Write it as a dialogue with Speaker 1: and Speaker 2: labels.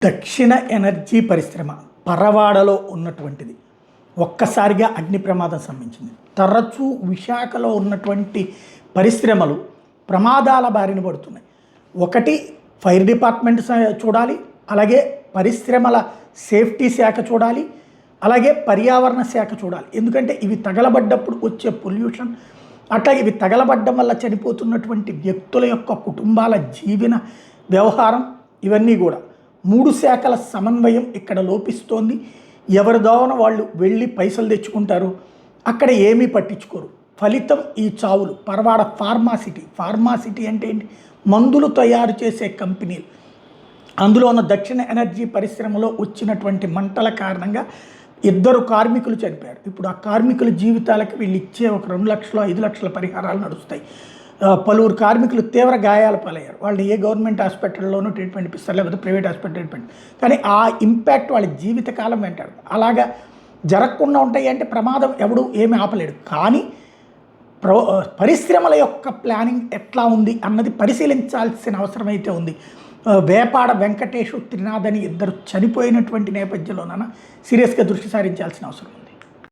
Speaker 1: దక్షిణ ఎనర్జీ పరిశ్రమ పరవాడలో ఉన్నటువంటిది ఒక్కసారిగా అగ్ని ప్రమాదం సంభవించింది. తరచూ విశాఖలో ఉన్నటువంటి పరిశ్రమలు ప్రమాదాల బారిన పడుతున్నాయి. ఒకటి ఫైర్ డిపార్ట్మెంట్ చూడాలి, అలాగే పరిశ్రమల సేఫ్టీ శాఖ చూడాలి, అలాగే పర్యావరణ శాఖ చూడాలి. ఎందుకంటే ఇవి తగలబడ్డప్పుడు వచ్చే పొల్యూషన్, అట్లాగే ఇవి తగలబడ్డం వల్ల చనిపోతున్నటువంటి వ్యక్తుల యొక్క కుటుంబాల జీవన వ్యవహారం, ఇవన్నీ కూడా మూడు శాఖల సమన్వయం ఇక్కడ లోపిస్తోంది. ఎవరి దోవన వాళ్ళు వెళ్ళి పైసలు తెచ్చుకుంటారు, అక్కడ ఏమీ పట్టించుకోరు. ఫలితం ఈ చావులు. పరవాడ ఫార్మాసిటీ అంటే ఏంటి? మందులు తయారు చేసే కంపెనీలు. అందులో ఉన్న దక్షిణ ఎనర్జీ పరిశ్రమలో వచ్చినటువంటి మంటల కారణంగా 2 కార్మికులు చనిపోయారు. ఇప్పుడు ఆ కార్మికుల జీవితాలకు వీళ్ళు ఇచ్చే ఒక 2 లక్షలు 5 లక్షల పరిహారాలు నడుస్తాయి. పలువురు కార్మికులు తీవ్ర గాయాల పాలయ్యారు. వాళ్ళని ఏ గవర్నమెంట్ హాస్పిటల్లోనూ ట్రీట్మెంట్ ఇప్పిస్తారు, లేకపోతే ప్రైవేట్ హాస్పిటల్ ట్రీట్మెంట్. కానీ ఆ ఇంపాక్ట్ వాళ్ళ జీవితకాలం వెంటాడు. అలాగా జరగకుండా ఉంటాయి అంటే ప్రమాదం ఎవడు ఏమి ఆపలేడు. కానీ పరిశ్రమల యొక్క ప్లానింగ్ ఎట్లా ఉంది అన్నది పరిశీలించాల్సిన అవసరం అయితే ఉంది. వేపాడ వెంకటేష్, త్రినాథ్ అని 2 చనిపోయినటువంటి నేపథ్యంలోనైనా సీరియస్గా దృష్టి సారించాల్సిన అవసరం.